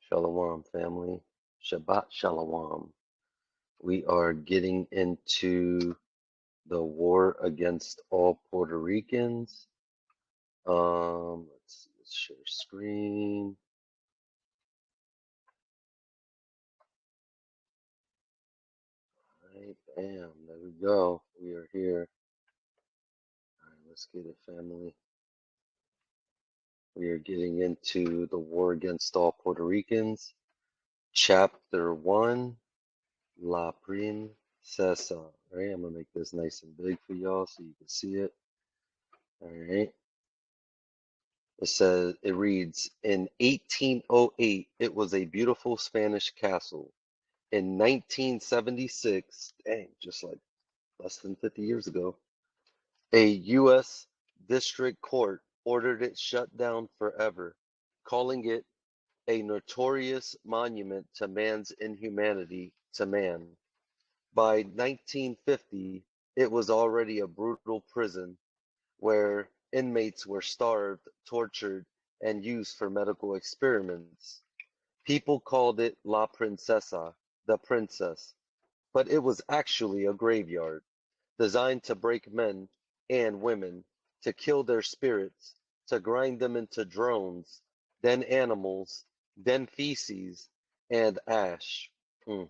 Shalom, family. Shabbat Shalom. We are getting into the war against all Puerto Ricans. Let's share screen. All right, bam, there we go. We are here. All right, let's get it, family. We are getting into the war against all Puerto Ricans. Chapter 1, La Princesa. All right, I'm gonna make this nice and big for y'all so you can see it. All right. It reads, in 1808, it was a beautiful Spanish castle. In 1976, dang, just like less than 50 years ago, a U.S. district court ordered it shut down forever, calling it a notorious monument to man's inhumanity to man. By 1950, it was already a brutal prison where inmates were starved, tortured, and used for medical experiments. People called it La Princesa, the princess, but it was actually a graveyard designed to break men and women, to kill their spirits, to grind them into drones, then animals, then feces, and ash. Mm.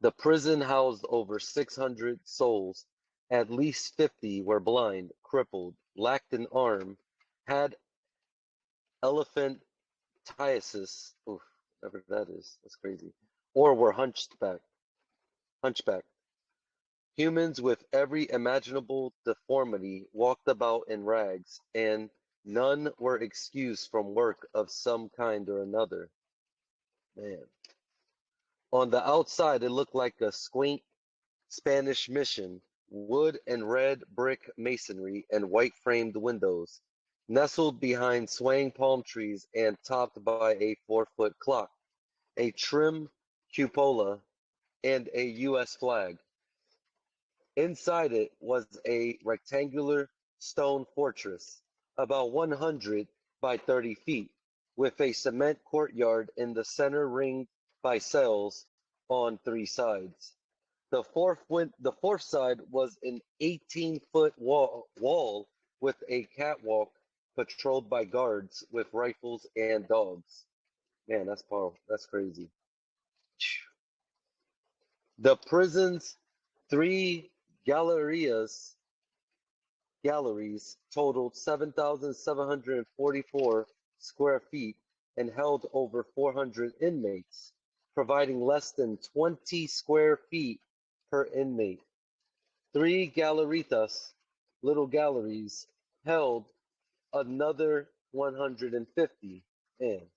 The prison housed over 600 souls. At least 50 were blind, crippled, lacked an arm, had elephantiasis, oof, whatever that is, that's crazy, or were hunchbacked. Humans with every imaginable deformity walked about in rags, and none were excused from work of some kind or another. Man. On the outside, it looked like a quaint Spanish mission, wood and red brick masonry and white framed windows, nestled behind swaying palm trees and topped by a 4-foot clock, a trim cupola, and a U.S. flag. Inside it was a rectangular stone fortress, about 100 by 30 feet, with a cement courtyard in the center ringed by cells on 3 sides. The fourth side was an 18-foot wall with a catwalk patrolled by guards with rifles and dogs. Man, that's powerful. That's crazy. The prison's three gallerias galleries totaled 7,744 square feet and held over 400 inmates, providing less than 20 square feet per inmate. Three galleritas, little galleries, held another 150. And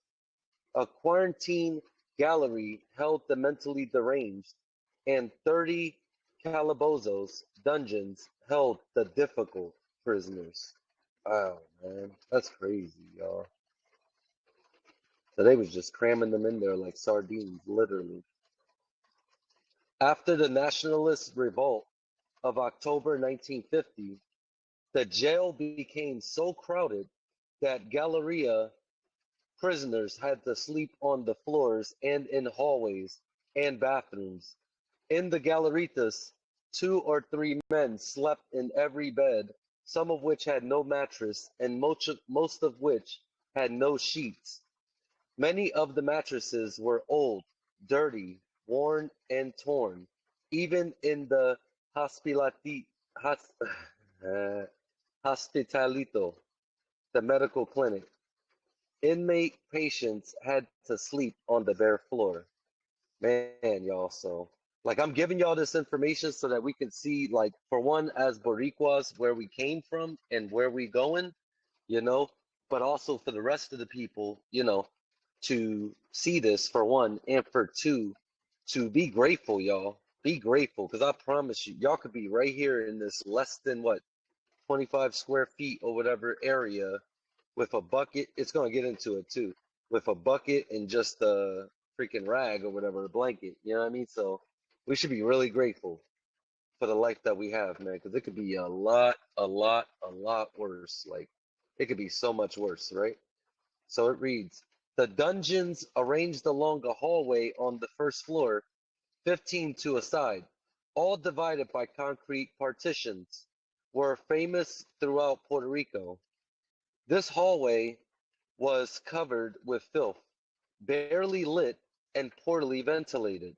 a quarantine gallery held the mentally deranged, and 30 calabozos, dungeons, held the difficult prisoners. Wow, man, that's crazy, y'all. So they was just cramming them in there like sardines, literally. After the Nationalist revolt of October 1950, the jail became so crowded that Galleria prisoners had to sleep on the floors and in hallways and bathrooms. In the Galleritas, 2 or 3 men slept in every bed, some of which had no mattress and most of which had no sheets. Many of the mattresses were old, dirty, worn, and torn. Even in the hospilati, hos, uh, hospitalito, the medical clinic, inmate patients had to sleep on the bare floor. Man, y'all, so like I'm giving y'all this information so that we can see, like, for one, as Boricuas, where we came from and where we going, you know, but also for the rest of the people, to see this for one, and for two, to be grateful, y'all. Be grateful, because I promise you, y'all could be right here in this less than what, 25 square feet or whatever area with a bucket. It's going to get into it too, with a bucket and just a freaking rag or whatever, a blanket. You know what I mean? So we should be really grateful for the life that we have, man, because it could be a lot worse. Like, it could be so much worse, right? So it reads, The dungeons, arranged along a hallway on the first floor, 15 to a side, all divided by concrete partitions, were famous throughout Puerto Rico. This hallway was covered with filth, barely lit, and poorly ventilated.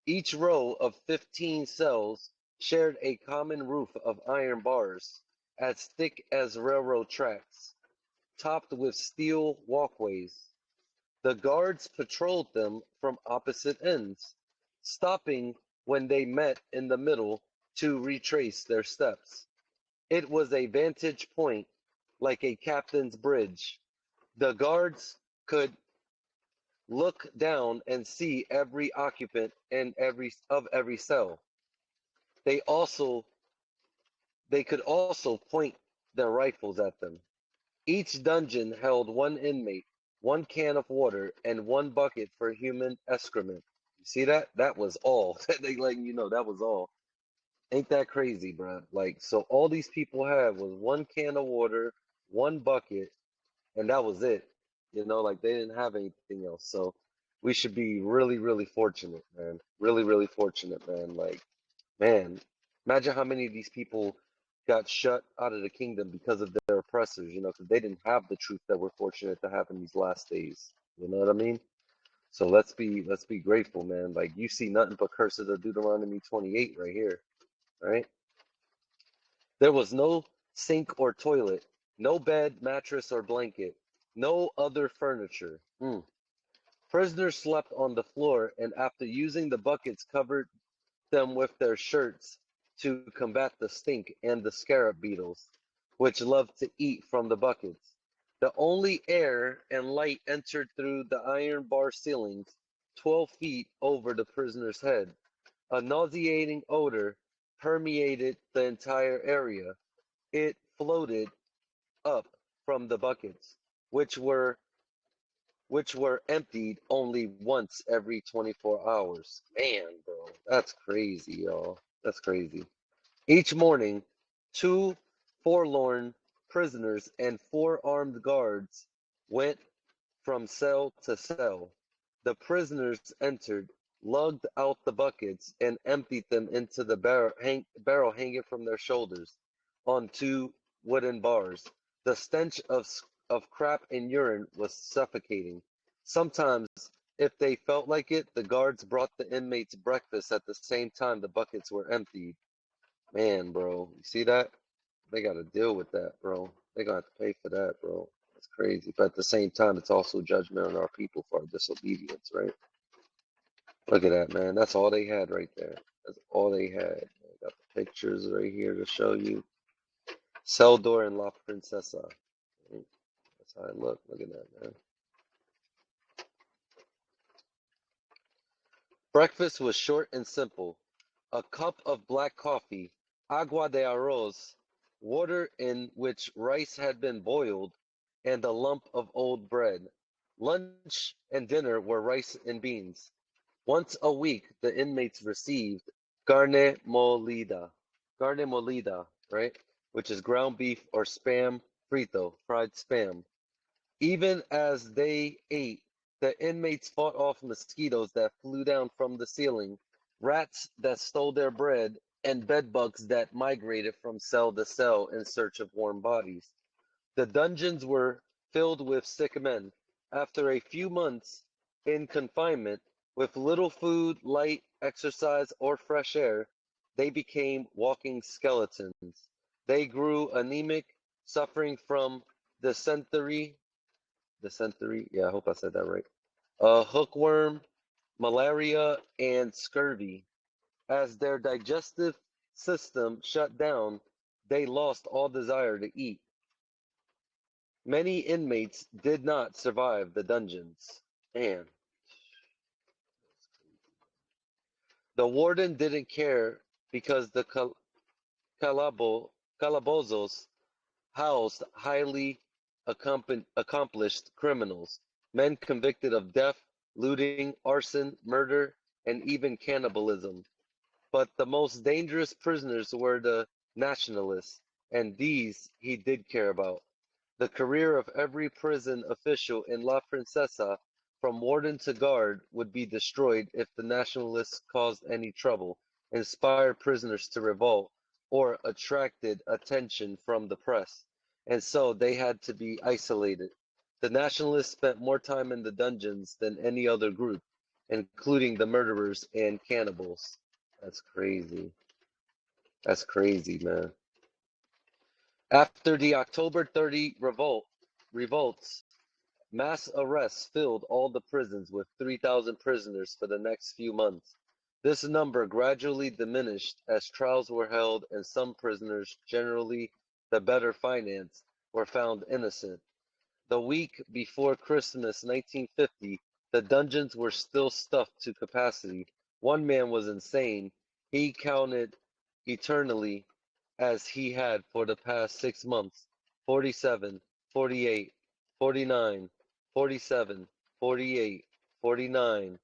Each row of 15 cells shared a common roof of iron bars, as thick as railroad tracks, topped with steel walkways. The guards patrolled them from opposite ends, stopping when they met in the middle to retrace their steps. It was a vantage point like a captain's bridge. The guards could look down and see every occupant and every cell. They also they could also point their rifles at them. Each dungeon held one inmate, one can of water, and one bucket for human excrement. You see that? That was all. They letting you know that was all. Ain't that crazy, bro? Like, so all these people had was one can of water, one bucket, and that was it. You know, like they didn't have anything else. So we should be really, really fortunate, man. Really, really fortunate, man. Like, man, imagine how many of these people got shut out of the kingdom because of their oppressors, you know, because they didn't have the truth that we're fortunate to have in these last days. You know what I mean? So let's be grateful, man. Like you see nothing but curses of Deuteronomy 28 right here, right? There was no sink or toilet, no bed, mattress, or blanket, no other furniture. Prisoners slept on the floor, and after using the buckets, covered them with their shirts to combat the stink and the scarab beetles, which loved to eat from the buckets. The only air and light entered through the iron bar ceilings 12 feet over the prisoner's head. A nauseating odor permeated the entire area. It floated up from the buckets, which were emptied only once every 24 hours. Man, bro, that's crazy, y'all. That's crazy. Each morning, two forlorn prisoners and four armed guards went from cell to cell. The prisoners entered, lugged out the buckets, and emptied them into the barrel hanging from their shoulders on two wooden bars. The stench of crap and urine was suffocating. Sometimes, if they felt like it, the guards brought the inmates breakfast at the same time the buckets were emptied. Man, bro, you see that? They got to deal with that, bro. They gonna have to pay for that, bro. That's crazy. But at the same time, it's also judgment on our people for our disobedience, right? Look at that, man. That's all they had right there. That's all they had. I got the pictures right here to show you. Celdor and La Princesa. That's how I look. Look at that, man. Breakfast was short and simple. A cup of black coffee, agua de arroz, water in which rice had been boiled, and a lump of old bread. Lunch and dinner were rice and beans. Once a week, the inmates received carne molida, right? Which is ground beef or spam frito, fried spam. Even as they ate, the inmates fought off mosquitoes that flew down from the ceiling, rats that stole their bread, and bedbugs that migrated from cell to cell in search of warm bodies. The dungeons were filled with sick men. After a few months in confinement, with little food, light, exercise, or fresh air, they became walking skeletons. They grew anemic, suffering from dysentery, yeah, I hope I said that right. Hookworm, malaria, and scurvy. As their digestive system shut down, they lost all desire to eat. Many inmates did not survive the dungeons. Man, the warden didn't care because the calabozos housed highly accomplished criminals, men convicted of theft, looting, arson, murder, and even cannibalism. But the most dangerous prisoners were the Nationalists, and these he did care about. The career of every prison official in La Princesa, from warden to guard, would be destroyed if the Nationalists caused any trouble, inspired prisoners to revolt, or attracted attention from the press, and so they had to be isolated. The Nationalists spent more time in the dungeons than any other group, including the murderers and cannibals. That's crazy. That's crazy, man. After the October 30 revolts, mass arrests filled all the prisons with 3,000 prisoners for the next few months. This number gradually diminished as trials were held and some prisoners, generally the better financed, were found innocent. The week before Christmas 1950, the dungeons were still stuffed to capacity. One man was insane. He counted eternally as he had for the past 6 months: 47, 48, 49, 47, 48, 49,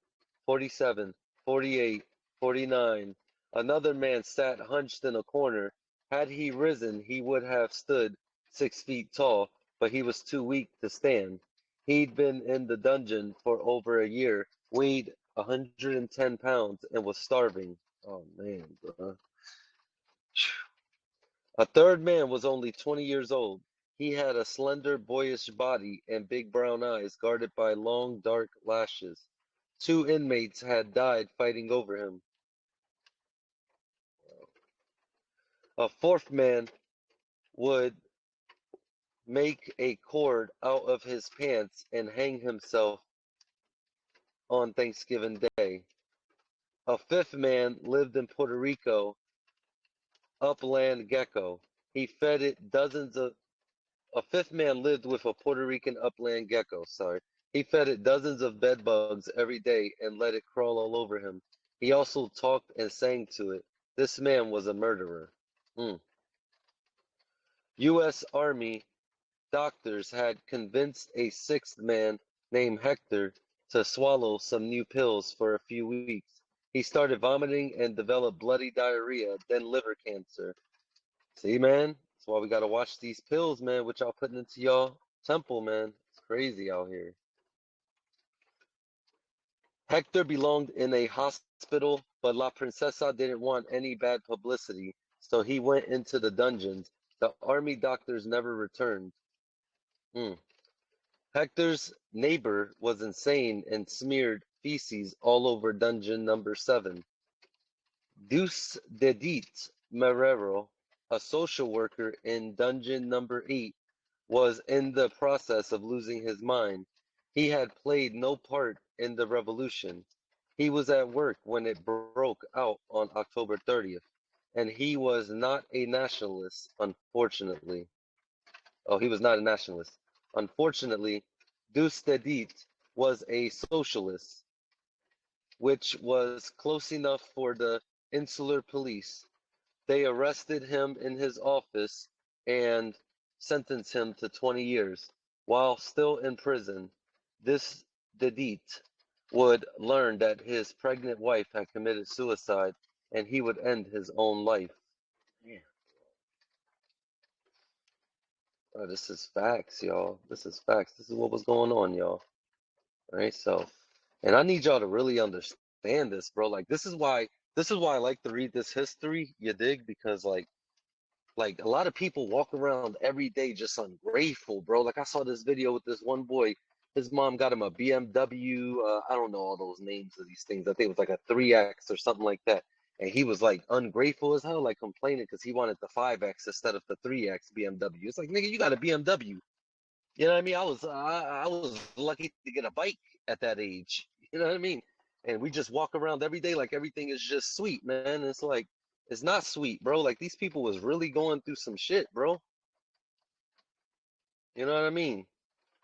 47, 48, 49. Another man sat hunched in a corner. Had he risen, he would have stood 6 feet tall, but he was too weak to stand. He'd been in the dungeon for over a year, weighed 110 pounds, and was starving. Oh man, bro. A third man was only 20 years old. He had a slender, boyish body and big brown eyes guarded by long, dark lashes. Two inmates had died fighting over him. A fourth man would make a cord out of his pants and hang himself on Thanksgiving Day. A fifth man lived in Puerto Rico, upland gecko. He fed it dozens of A fifth man lived with a Puerto Rican upland gecko, sorry. He fed it dozens of bed bugs every day and let it crawl all over him. He also talked and sang to it. This man was a murderer. Mm. U.S. Army doctors had convinced a sixth man named Hector to swallow some new pills for a few weeks. He started vomiting and developed bloody diarrhea, then liver cancer. See, man, that's why we gotta watch these pills, man, what y'all putting into y'all temple, man. It's crazy out here. Hector belonged in a hospital, but La Princesa didn't want any bad publicity, so he went into the dungeons. The army doctors never returned. Hmm. Hector's neighbor was insane and smeared feces all over dungeon number 7. Deuce Dedit Marrero, a social worker in dungeon number 8, was in the process of losing his mind. He had played no part in the revolution. He was at work when it broke out on October 30th, and he was not a nationalist, unfortunately. Oh, he was not a nationalist. Unfortunately, Dustedit was a socialist, which was close enough for the insular police. They arrested him in his office and sentenced him to 20 years. While still in prison, this Dedit would learn that his pregnant wife had committed suicide and he would end his own life. Yeah. Oh, this is facts, y'all. This is facts. This is what was going on, y'all. All right, so, and I need y'all to really understand this, bro. Like, this is why I like to read this history, you dig? Because like a lot of people walk around every day just ungrateful, bro. Like I saw this video with this one boy. His mom got him a BMW. I don't know all those names of these things. I think it was like a 3X or something like that. And he was like ungrateful as hell, like complaining because he wanted the 5X instead of the 3X BMW. It's like, nigga, you got a BMW. You know what I mean? I was lucky to get a bike at that age. You know what I mean? And we just walk around every day like everything is just sweet, man. It's like it's not sweet, bro. Like these people was really going through some shit, bro. You know what I mean?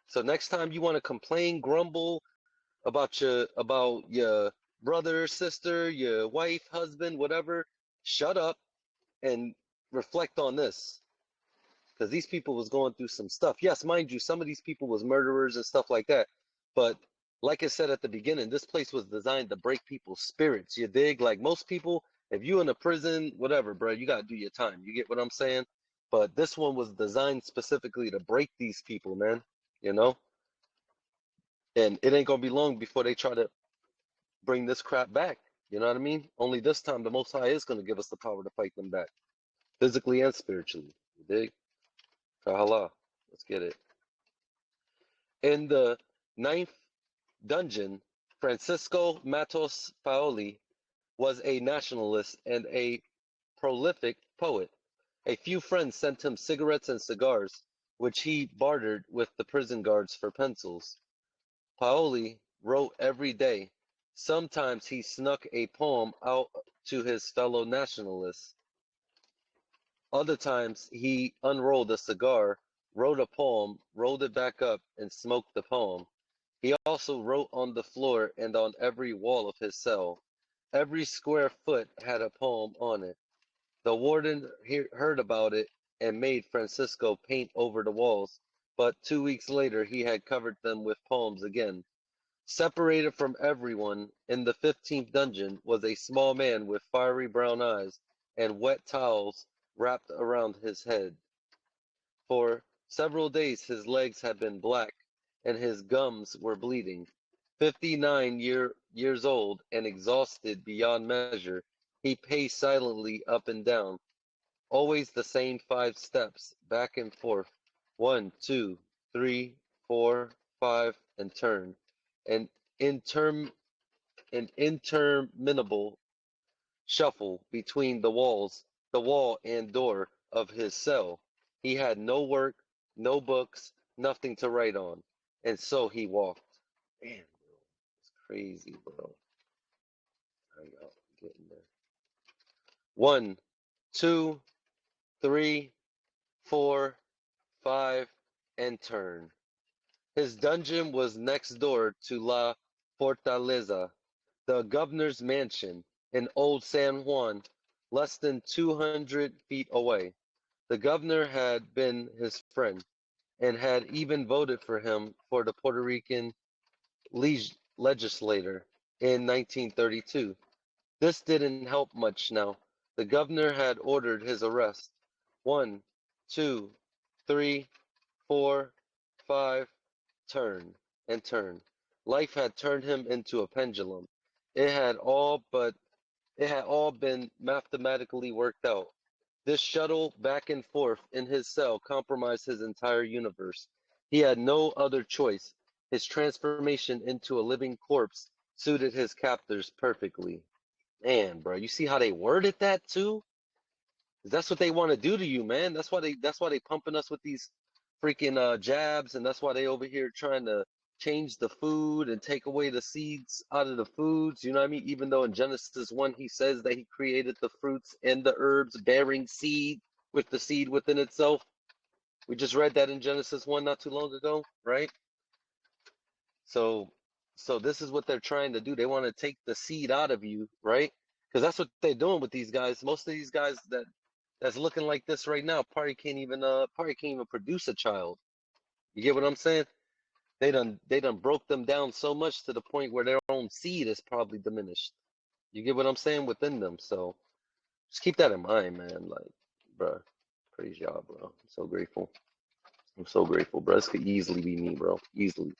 So next time you want to complain, grumble about your brother, sister, your wife, husband, whatever, shut up and reflect on this. Because these people was going through some stuff. Yes, mind you, some of these people was murderers and stuff like that. But like I said at the beginning, this place was designed to break people's spirits. You dig? Like most people, if you in a prison, whatever, bro, you gotta do your time. You get what I'm saying? But this one was designed specifically to break these people, man. You know, and it ain't gonna be long before they try to bring this crap back. You know what I mean? Only this time the Most High is gonna give us the power to fight them back, physically and spiritually. You dig? Kahala. Let's get it. In the ninth dungeon, Francisco Matos Paoli was a nationalist and a prolific poet. A few friends sent him cigarettes and cigars, which he bartered with the prison guards for pencils. Paoli wrote every day. Sometimes he snuck a poem out to his fellow nationalists. Other times he unrolled a cigar, wrote a poem, rolled it back up, and smoked the poem. He also wrote on the floor and on every wall of his cell. Every square foot had a poem on it. The warden heard about it and made Francisco paint over the walls, but 2 weeks later he had covered them with poems again. Separated from everyone in the 15th dungeon was a small man with fiery brown eyes and wet towels wrapped around his head. For several days his legs had been black and his gums were bleeding. 59 years old and exhausted beyond measure, he paced silently up and down, always the same 5 steps, back and forth. 1, 2, 3, 4, 5, and turn. An interm an interminable shuffle between the wall and door of his cell. He had no work, no books, nothing to write on, and so he walked. Man, bro, it's crazy, bro. How y'all getting there? 1, 2, 3, 4, 5, and turn. His dungeon was next door to La Fortaleza, the governor's mansion, in Old San Juan, less than 200 feet away. The governor had been his friend and had even voted for him for the Puerto Rican legislature in 1932. This didn't help much now. The governor had ordered his arrest. 1, 2, 3, 4, 5, turn and turn. Life had turned him into a pendulum. It had all but it had all been mathematically worked out. This shuttle back and forth in his cell compromised his entire universe. He had no other choice. His transformation into a living corpse suited his captors perfectly. Man, bro, you see how they worded that too? That's what they want to do to you, man. That's why they pumping us with these freaking jabs, and that's why they over here trying to change the food and take away the seeds out of the foods. You know what I mean? Even though in Genesis 1 he says that he created the fruits and the herbs bearing seed with the seed within itself. We just read that in Genesis 1 not too long ago, right? So so this is what they're trying to do. They want to take the seed out of you, right? Because that's what they're doing with these guys. Most of these guys that's looking like this right now probably can't even produce a child. You get what I'm saying? They done broke them down so much to the point where their own seed is probably diminished. You get what I'm saying within them. So just keep that in mind, man. Like, bro, praise y'all, bro. I'm so grateful. I'm so grateful, bro. This could easily be me, bro. Easily.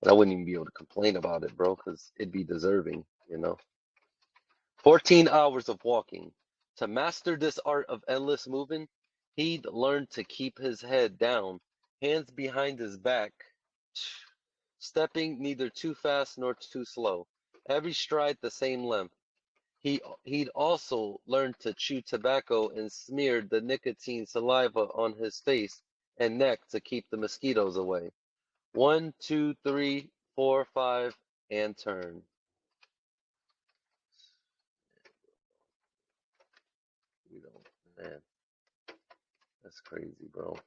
And I wouldn't even be able to complain about it, bro, because it'd be deserving, you know. 14 hours of walking. To master this art of endless moving, he'd learned to keep his head down, hands behind his back, stepping neither too fast nor too slow, every stride the same length. He'd also learned to chew tobacco and smeared the nicotine saliva on his face and neck to keep the mosquitoes away. 1, 2, 3, 4, 5, and turn. We don't, man. That's crazy, bro.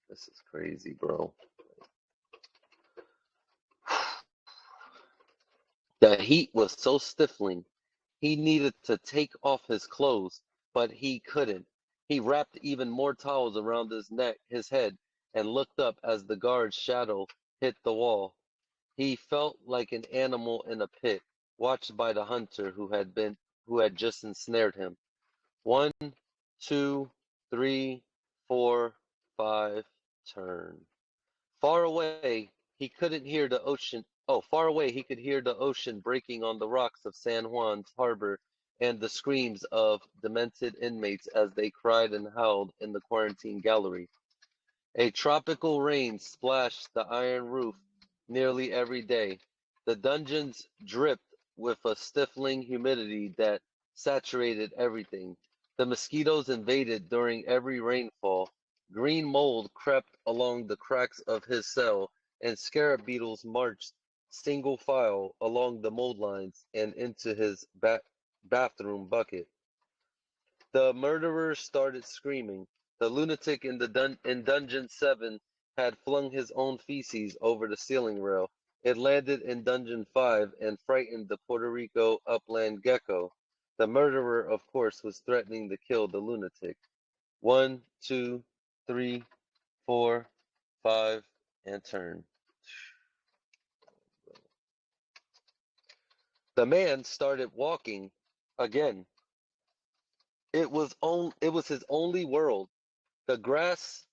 This is crazy, bro. The heat was so stifling, he needed to take off his clothes, but he couldn't. He wrapped even more towels around his neck, his head, and looked up as the guard's shadow hit the wall. He felt like an animal in a pit, watched by the hunter who had just ensnared him. 1, 2, 3, 4, 5, turn. Far away, he couldn't hear the ocean. Oh, far away, he could hear the ocean breaking on the rocks of San Juan's harbor and the screams of demented inmates as they cried and howled in the quarantine gallery. A tropical rain splashed the iron roof nearly every day. The dungeons dripped with a stifling humidity that saturated everything. The mosquitoes invaded during every rainfall. Green mold crept along the cracks of his cell, and scarab beetles marched single file along the mold lines and into his bathroom bucket. The murderer started screaming. The lunatic in Dungeon 7 had flung his own feces over the ceiling rail. It landed in Dungeon 5 and frightened the Puerto Rico upland gecko. The murderer, of course, was threatening to kill the lunatic. 1, 2, 3, 4, 5, and turn. The man started walking again. It was his only world. The grass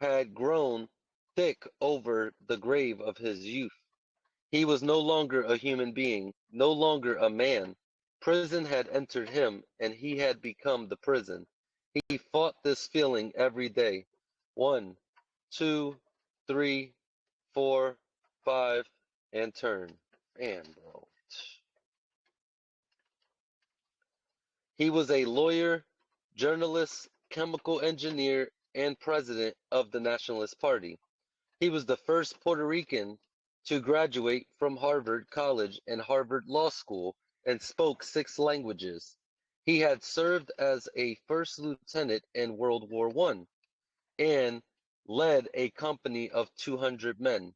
had grown thick over the grave of his youth. He was no longer a human being, no longer a man. Prison had entered him, and he had become the prison. He fought this feeling every day. 1, 2, 3, 4, 5, and turn. Man, bro. He was a lawyer, journalist, chemical engineer, and president of the Nationalist Party. He was the first Puerto Rican to graduate from Harvard College and Harvard Law School and spoke 6 languages. He had served as a first lieutenant in World War I and led a company of 200 men.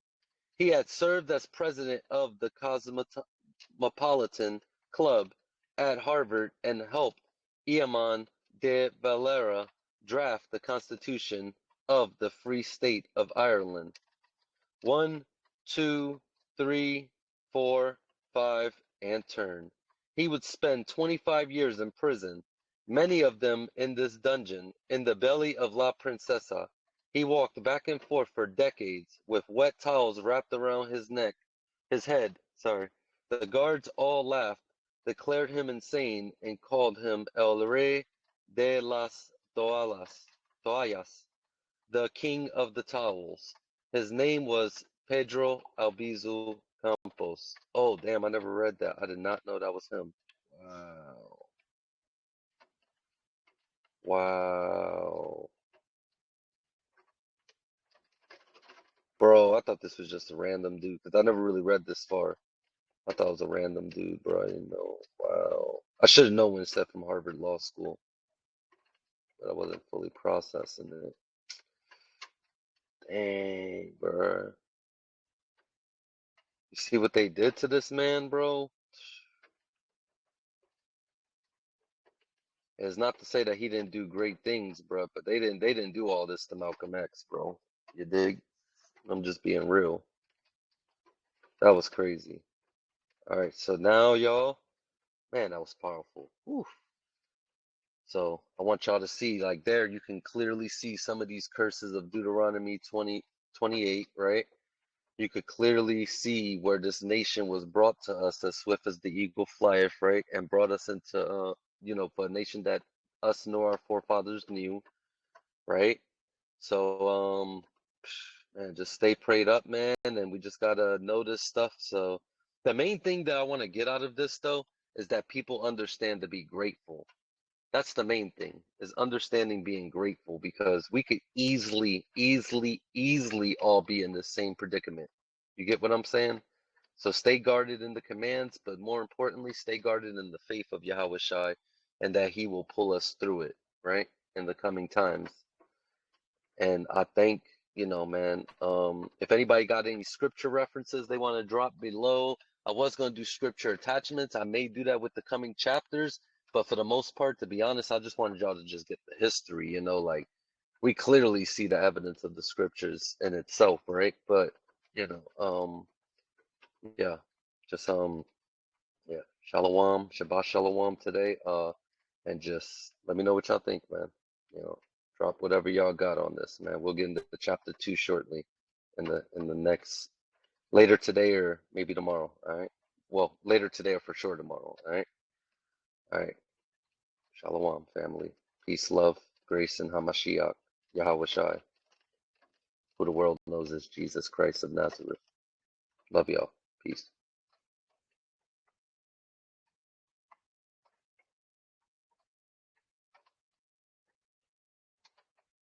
He had served as president of the Cosmopolitan Club at Harvard and helped Eamon de Valera draft the Constitution of the Free State of Ireland. 1, 2, 3, 4, 5, and turn. He would spend 25 years in prison, many of them in this dungeon, in the belly of La Princesa. He walked back and forth for decades, with wet towels wrapped around his head, sorry. The guards all laughed, declared him insane, and called him El Rey de las Toallas, the king of the towels. His name was Pedro Albizu Campos. Oh, damn, I never read that. I did not know that was him. Wow. Wow. Bro, I thought this was just a random dude because I never really read this far. I thought it was a random dude, bro. I didn't know. Wow. I should have known when it said from Harvard Law School, but I wasn't fully processing it. Dang, bro. You see what they did to this man, bro? It's not to say that he didn't do great things, bro, but they didn't do all this to Malcolm X, bro. You dig? I'm just being real. That was crazy. All right, so now y'all, man, that was powerful. Whew. So I want y'all to see, like there, you can clearly see some of these curses of Deuteronomy 20:28, right? You could clearly see where this nation was brought to us as swift as the eagle flieth, right? And brought us into, for a nation that us nor our forefathers knew, right? So, man, just stay prayed up, man, and we just gotta know this stuff. So, the main thing that I want to get out of this, though, is that people understand to be grateful. That's the main thing, is understanding being grateful because we could easily all be in the same predicament. You get what I'm saying? So stay guarded in the commands, but more importantly, stay guarded in the faith of Yahweh Shai and that he will pull us through it, right? In the coming times. And I think, man, if anybody got any scripture references they want to drop below, I was going to do scripture attachments. I may do that with the coming chapters, but for the most part, to be honest, I just wanted y'all to just get the history, like we clearly see the evidence of the scriptures in itself, right? But, yeah, just, yeah, Shalom, Shabbat Shalom today. and just let me know what y'all think, man. You know, drop whatever y'all got on this, man. We'll get into chapter 2 shortly in the next later today or maybe tomorrow. All right. Well, later today or for sure tomorrow. All right. All right. Shalom, family. Peace, love, grace, and Hamashiach, Yahweh Shai, who the world knows as Jesus Christ of Nazareth. Love y'all. Peace.